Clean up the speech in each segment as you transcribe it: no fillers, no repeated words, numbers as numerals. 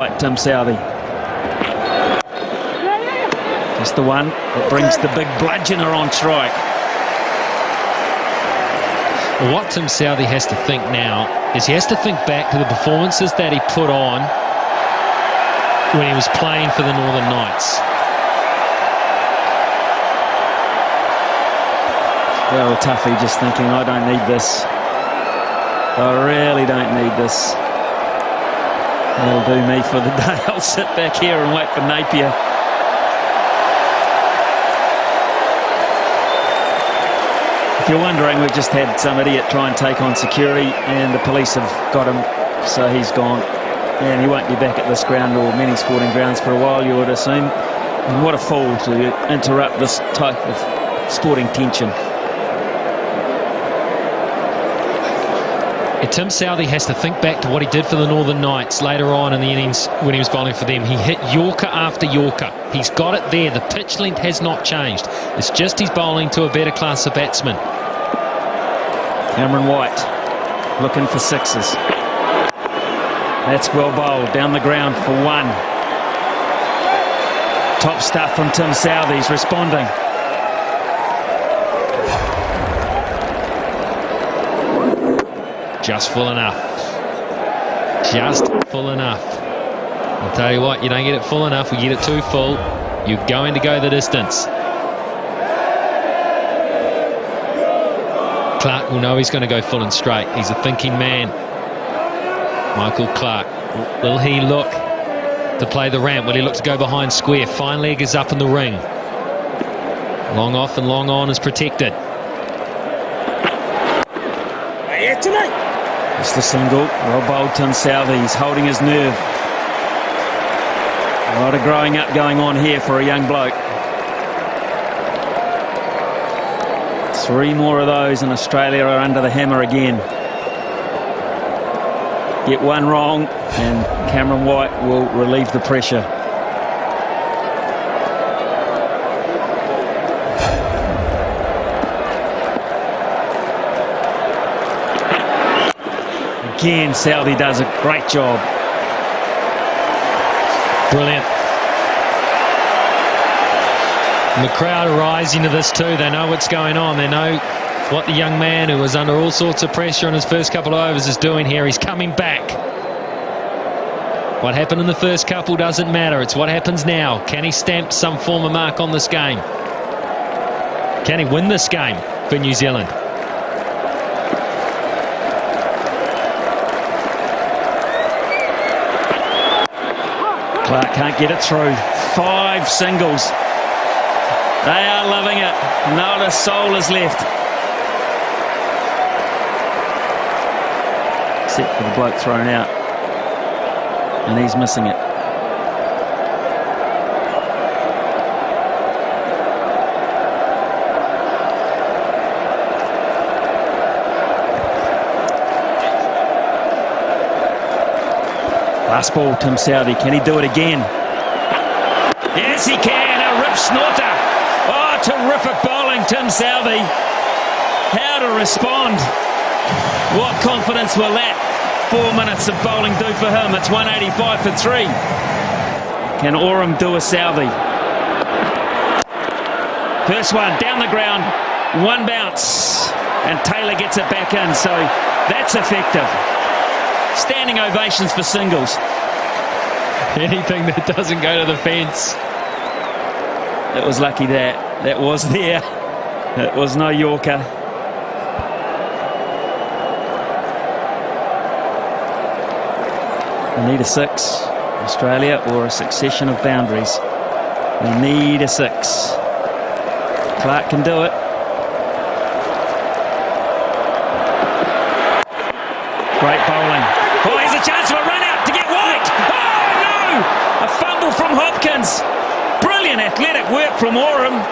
Like Tim Southey. Just the one that brings the big bludgeoner on strike. Well, what Tim Southey has to think now is he has to think back to the performances that he put on when he was playing for the Northern Knights. Well, Tuffy just thinking, I don't need this. I really don't need this. That'll do me for the day. I'll sit back here and wait for Napier. If you're wondering, we've just had some idiot try and take on security and the police have got him, so he's gone. And he won't be back at this ground or many sporting grounds for a while, you would assume. And what a fool to interrupt this type of sporting tension. Tim Southey has to think back to what he did for the Northern Knights later on in the innings when he was bowling for them. He hit Yorker after Yorker. He's got it there. The pitch length has not changed. It's just he's bowling to a better class of batsmen. Cameron White looking for sixes. That's well bowled down the ground for one. Top stuff from Tim Southey. He's responding. Just full enough. Just full enough. I'll tell you what, you don't get it full enough, we get it too full, you're going to go the distance. Clark will know he's going to go full and straight. He's a thinking man. Michael Clark. Will he look to play the ramp? Will he look to go behind square? Fine leg is up in the ring. Long off and long on is protected. It's the single. Well bowled Tim Southey. He's holding his nerve. A lot of growing up going on here for a young bloke. 3 more of those and Australia are under the hammer again. Get one wrong and Cameron White will relieve the pressure. Again, Southey does a great job. Brilliant. And the crowd are rising to this too. They know what's going on. They know what the young man who was under all sorts of pressure in his first couple of overs is doing here. He's coming back. What happened in the first couple doesn't matter. It's what happens now. Can he stamp some form of mark on this game? Can he win this game for New Zealand? Clark can't get it through. 5 singles. They are loving it. Not a soul is left. Except for the bloke thrown out. And he's missing it. Last ball, Tim Southey. Can he do it again? Yes, he can. A rip snorter. Oh, terrific bowling, Tim Southey. How to respond. What confidence will that 4 minutes of bowling do for him? It's 185 for 3. Can Oram do a Southey? First one, down the ground. 1 bounce. And Taylor gets it back in. So that's effective. Standing ovations for singles. Anything that doesn't go to the fence. It was lucky that was there. It was no Yorker. We need a 6, Australia, or a succession of boundaries. We need a 6. Clark can do it. Great bowling. Oh, here's a chance for a run out to get White. Oh, no! A fumble from Hopkins. Brilliant athletic work from Oram.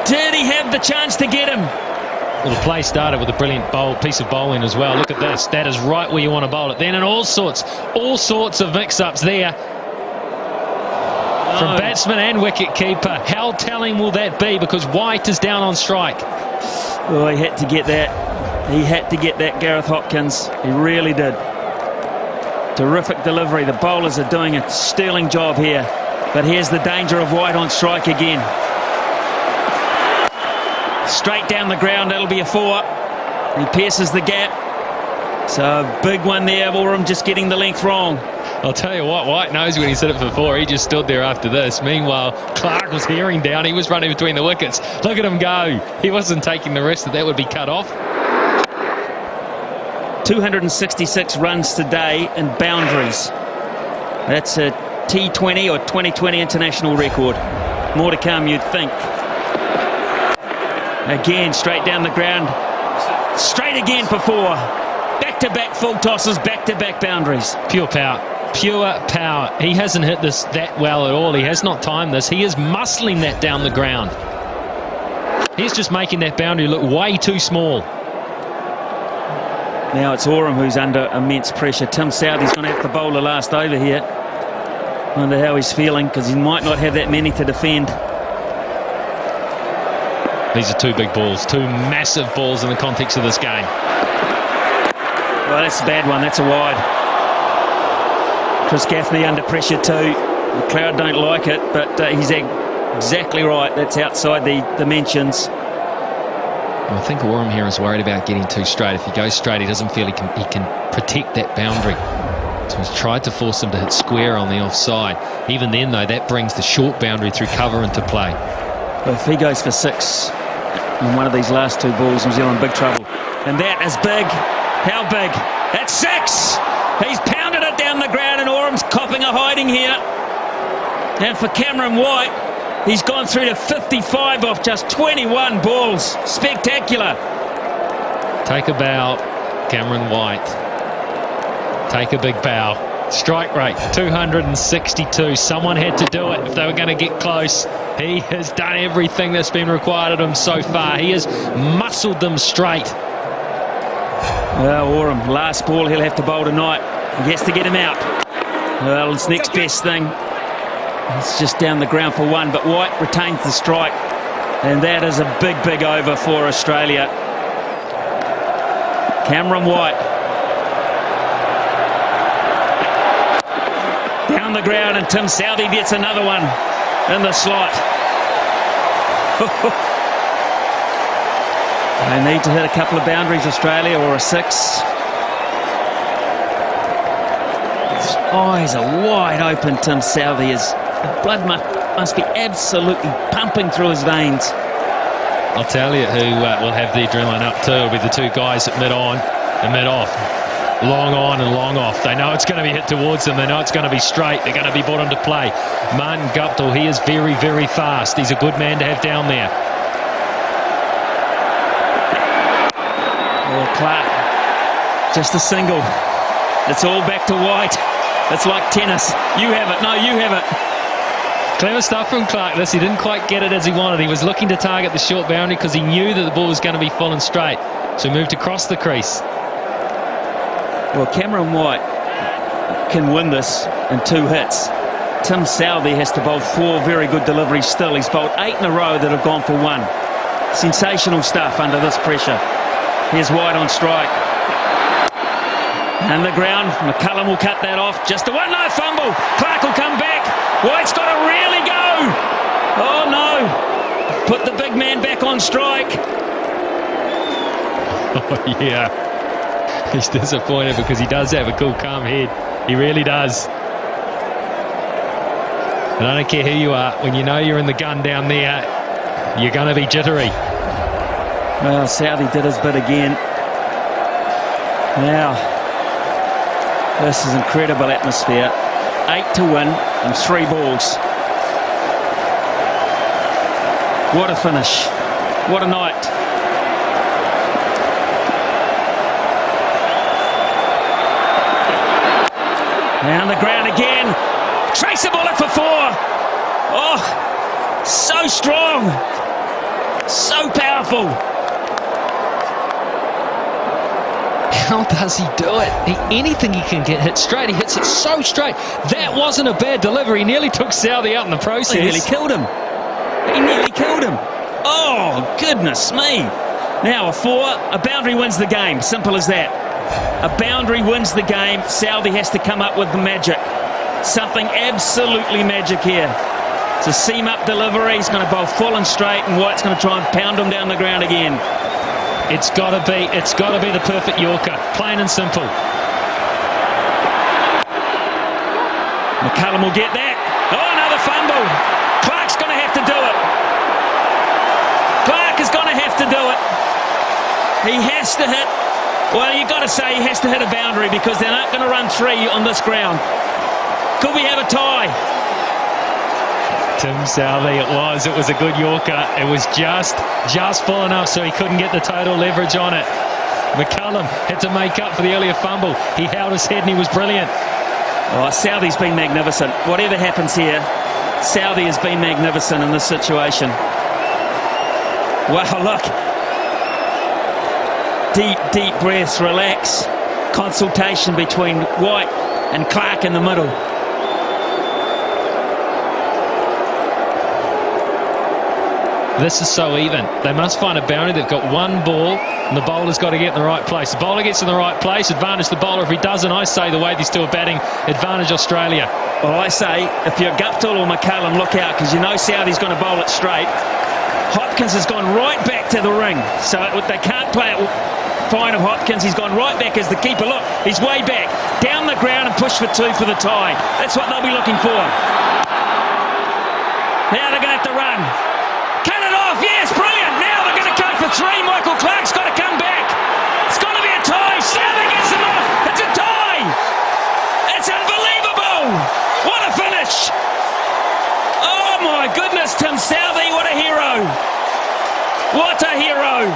Did he have the chance to get him? Well, the play started with a brilliant piece of bowling as well. Look at this. That is right where you want to bowl it. Then and all sorts of mix-ups there. From batsman and wicket keeper. How telling will that be? Because White is down on strike. Oh, he had to get that. He had to get that, Gareth Hopkins. He really did. Terrific delivery. The bowlers are doing a sterling job here. But here's the danger of White on strike again. Straight down the ground, that'll be a 4. He pierces the gap. So a big one there. Oram just getting the length wrong. I'll tell you what, White knows when he said it for 4. He just stood there after this. Meanwhile, Clark was hearing down. He was running between the wickets. Look at him go. He wasn't taking the risk that would be cut off. 266 runs today in boundaries. That's a T20 or 2020 international record. More to come, you'd think. Again, straight down the ground. Straight again for 4. Back-to-back full tosses, back-to-back boundaries. Pure power. Pure power. He hasn't hit this that well at all. He has not timed this. He is muscling that down the ground. He's just making that boundary look way too small. Now it's Oram who's under immense pressure. Tim Southee's going to have to bowl the last over here. Wonder how he's feeling, because he might not have that many to defend. These are 2 big balls, 2 massive balls in the context of this game. Well, that's a bad one. That's a wide. Chris Gaffney under pressure too. The crowd don't like it, but he's exactly right. That's outside the dimensions. I think Oram here is worried about getting too straight. If he goes straight, he doesn't feel he can protect that boundary. So he's tried to force him to hit square on the offside. Even then, though, that brings the short boundary through cover into play. But if he goes for 6 in one of these last 2 balls, New Zealand in big trouble. And that is big. How big? That's 6! He's pounded it down the ground, and Oram's copping a hiding here. And for Cameron White, he's gone through to 55 off just 21 balls. Spectacular. Take a bow, Cameron White. Take a big bow. Strike rate, 262. Someone had to do it if they were going to get close. He has done everything that's been required of him so far. He has muscled them straight. Well, Oram, last ball he'll have to bowl tonight. He has to get him out. Well, his next best thing. It's just down the ground for 1, but White retains the strike. And that is a big, big over for Australia. Cameron White. Down the ground, and Tim Southee gets another one in the slot. They need to hit a couple of boundaries, Australia, or a 6. His eyes are wide open, Tim Southee. The blood must be absolutely pumping through his veins. I'll tell you who will have the adrenaline up too. It'll be the 2 guys at mid-on and mid-off. Long on and long off. They know it's going to be hit towards them. They know it's going to be straight. They're going to be brought into play. Martin Guptill, he is very, very fast. He's a good man to have down there. Oh, Clark, just a single. It's all back to White. It's like tennis. You have it. No, you have it. Clever stuff from Clark. This, he didn't quite get it as he wanted. He was looking to target the short boundary because he knew that the ball was going to be full and straight. So he moved across the crease. Well, Cameron White can win this in 2 hits. Tim Southee has to bowl 4 very good deliveries still. He's bowled 8 in a row that have gone for 1. Sensational stuff under this pressure. Here's White on strike. And the ground, McCullum will cut that off. Just a 1-no fumble. Clark will come back. White's got to really go. Oh, no. Put the big man back on strike. Oh, yeah. He's disappointed because he does have a cool, calm head. He really does. And I don't care who you are. When you know you're in the gun down there, you're going to be jittery. Well, Southee did his bit again. Now, this is incredible atmosphere. 8 to win and 3 balls. What a finish. What a night. Down the ground again. Traceable it for 4. Oh, so strong. So powerful. How does he do it? Anything he can get hit straight, he hits it so straight. That wasn't a bad delivery. He nearly took Southee out in the process. He nearly killed him. He nearly killed him. Oh, goodness me. Now a 4, a boundary wins the game. Simple as that. a boundary wins the game. Southey has to come up with the magic. Something absolutely magic here. It's a seam-up delivery. He's going to bowl full and straight, and White's going to try and pound him down the ground again. It's got to be the perfect Yorker, plain and simple. McCullum will get that. Oh, another fumble. Clark's going to have to do it. Clark is going to have to do it. He has to hit. Well, you've got to say he has to hit a boundary because they're not going to run 3 on this ground. Could we have a tie? Tim Southey, it was a good Yorker. It was just full enough so he couldn't get the total leverage on it. McCullum had to make up for the earlier fumble. He held his head and he was brilliant. Oh, Southey's been magnificent. Whatever happens here, Southey has been magnificent in this situation. Wow, look. Deep breaths, relax. Consultation between White and Clark in the middle. This is so even. They must find a boundary. They've got one ball, and the bowler's got to get in the right place. The bowler gets in the right place, advantage the bowler. If he doesn't, I say the way they're still batting, advantage Australia. Well, I say, if you're Guptill or McCullum, look out, because you know Southey's going to bowl it straight. Hopkins has gone right back to the ring, so they can't play it fine of Hopkins. He's gone right back as the keeper. Look, he's way back, down the ground and push for 2 for the tie. That's what they'll be looking for. Now they're going to have to run. Cut it off, yes, brilliant. Now they're going to come for 3. Michael Clark's got to come back. It's going to be a tie. Southey gets them off. It's a tie. It's unbelievable. What a finish. Oh my goodness, Tim Southey, what a hero. What a hero.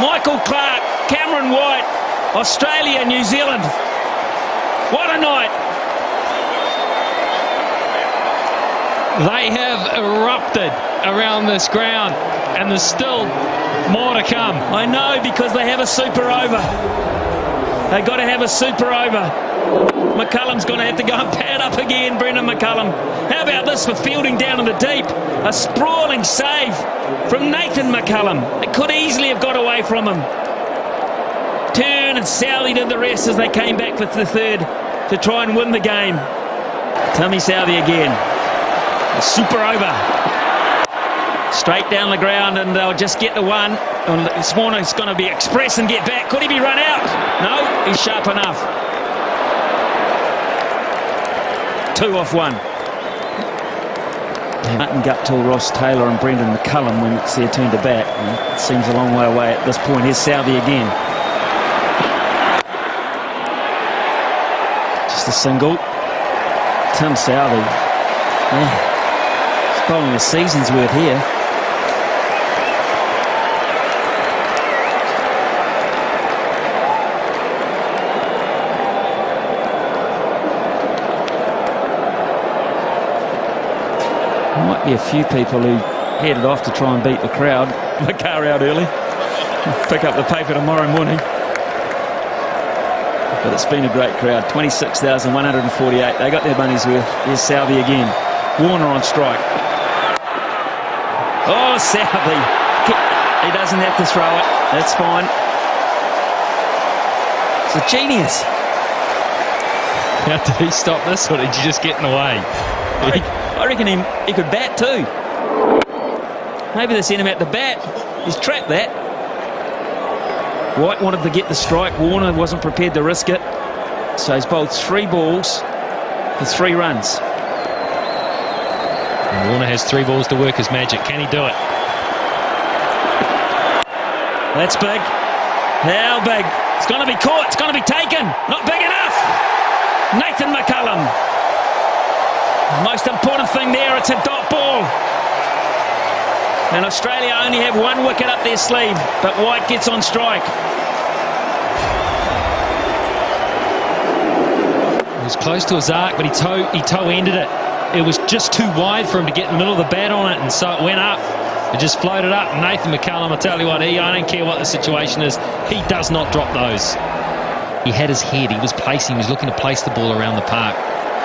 Michael Clark, Cameron White, Australia, New Zealand. What a night. They have erupted around this ground, and there's still more to come. I know, because they have a super over. They've got to have a super over. McCullum's going to have to go and pad up again, Brendan McCullum. How about this for fielding down in the deep? A sprawling save from Nathan McCullum. It could easily have got away from him. Turn and Southey did the rest as they came back for the 3rd to try and win the game. Timmy Southey again. A super over. Straight down the ground, and they'll just get the 1. This morning's going to be express and get back. Could he be run out? No, he's sharp enough. 2 off 1. Martin Guptill, Ross Taylor and Brendan McCullum when it's their turn to bat. It seems a long way away at this point. Here's Southey again. Just a single. Tim Southey. Man, he's bowling a season's worth here. Might be a few people who headed off to try and beat the crowd. My car out early. Pick up the paper tomorrow morning. But it's been a great crowd. 26,148. They got their money's worth. Here's Southey again. Warner on strike. Oh, Southey. He doesn't have to throw it. That's fine. It's a genius. How did he stop this, or did you just get in the way? I reckon he could bat too. Maybe they sent him out to bat. He's trapped that. White wanted to get the strike. Warner wasn't prepared to risk it. So he's bowled 3 balls for 3 runs. And Warner has 3 balls to work his magic. Can he do it? That's big. How big? It's going to be caught. It's going to be taken. Not big enough. Nathan McCullum. Most important thing there, it's a dot ball. And Australia only have 1 wicket up their sleeve, but White gets on strike. It was close to his arc, but he toe-ended it. It was just too wide for him to get in the middle of the bat on it, and so it went up. It just floated up. Nathan McCullum, I tell you what, I don't care what the situation is, he does not drop those. He had his head, he was looking to place the ball around the park.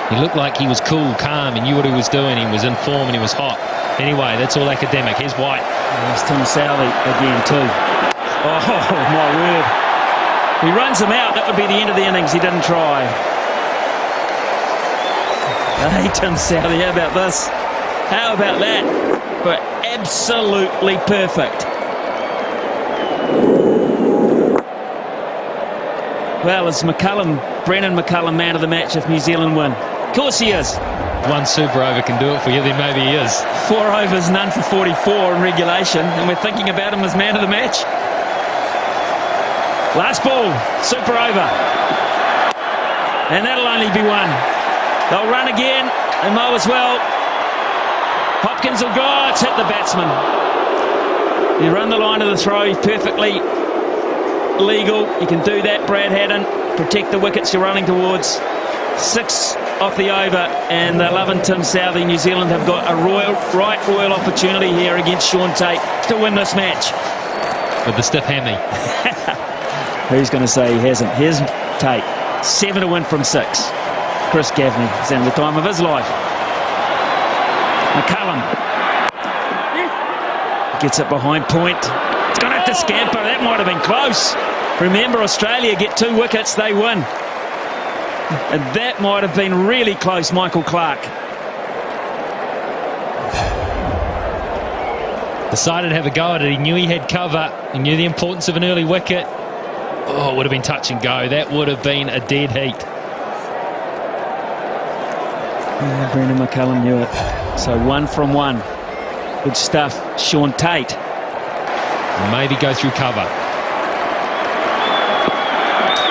He looked like he was cool, calm, he knew what he was doing, he was in form and he was hot. Anyway, that's all academic. Here's White. There's Tim Southey again too. Oh, my word. He runs him out. That would be the end of the innings. He didn't try. Hey, Tim Southee, how about this? How about that? But absolutely perfect. Well, is Brennan McCullum man of the match if New Zealand win? Of course he is. One super over can do it for you, then maybe he is. 4 overs, none for 44 in regulation, and we're thinking about him as man of the match. Last ball, super over. And that'll only be one. They'll run again, and mow as well. Hopkins will go, it's hit the batsman. You run the line of the throw, perfectly legal. You can do that, Brad Haddin. Protect the wickets you're running towards. 6 off the over, and they're loving Tim Southee. New Zealand have got a royal opportunity here against Sean Tate to win this match. With the stiff hammy. Who's going to say he hasn't? Here's Tate. 7 to win from 6. Chris Gaffney is having the time of his life. McCullum gets it behind point. It's going to have to scamper. That might have been close. Remember, Australia get 2 wickets, they win. And that might have been really close, Michael Clarke. Decided to have a go at it. He knew he had cover. He knew the importance of an early wicket. Oh, it would have been touch and go. That would have been a dead heat. Yeah, Brendan McCullum knew it. So 1 from 1. Good stuff. Sean Tate. Maybe go through cover.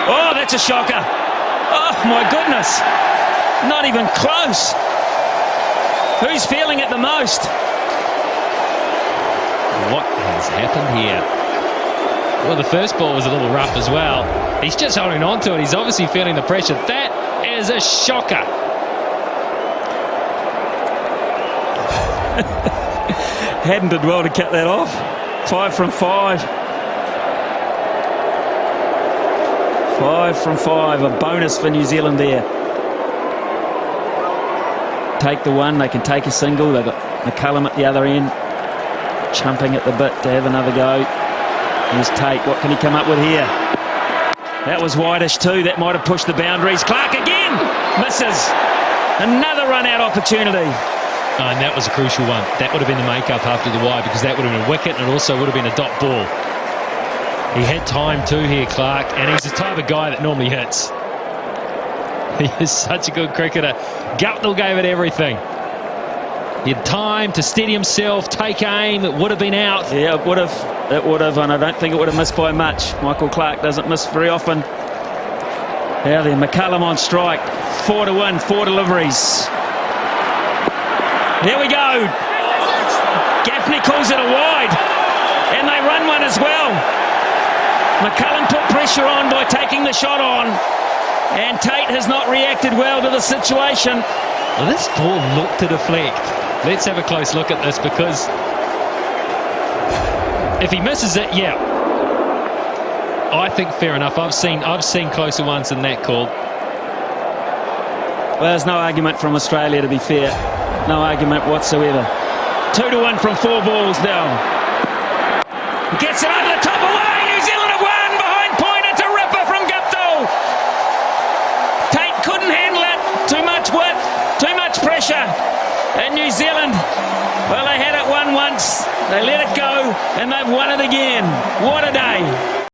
Oh, that's a shocker. Oh, my goodness. Not even close. Who's feeling it the most? What has happened here? Well, the first ball was a little rough as well. He's just holding on to it. He's obviously feeling the pressure. That is a shocker. Haddin did well to cut that off. 5 from 5. 5 from 5. A bonus for New Zealand there. Take the one. They can take a single. They've got McCullum at the other end, chumping at the bit to have another go. Here's Tate. What can he come up with here? That was wideish too. That might have pushed the boundaries. Clarke again. Misses. Another run-out opportunity. Oh, and that was a crucial one. That would have been the make-up after the wide, because that would have been a wicket, and it also would have been a dot ball. He had time too here, Clarke, and he's the type of guy that normally hits. He is such a good cricketer. Guptill gave it everything. He had time to steady himself, take aim. It would have been out. Yeah, it would have. It would have, and I don't think it would have missed by much. Michael Clarke doesn't miss very often. Now then, McCullum on strike. 4 to win, 4 deliveries. There we go. Gaffney calls it a wide, and they run one as well. McCullum put pressure on by taking the shot on, and Tate has not reacted well to the situation. Well, this ball looked to deflect. Let's have a close look at this, because if he misses it, yeah, I think fair enough. I've seen closer ones than that called. Well, there's no argument from Australia, to be fair. No argument whatsoever. 2 to 1 from 4 balls down. Gets it over the top, away. New Zealand have won behind point. It's a ripper from Guptill. Tate couldn't handle it. Too much width, too much pressure. And New Zealand, well, they had it won once. They let it go, and they've won it again. What a day.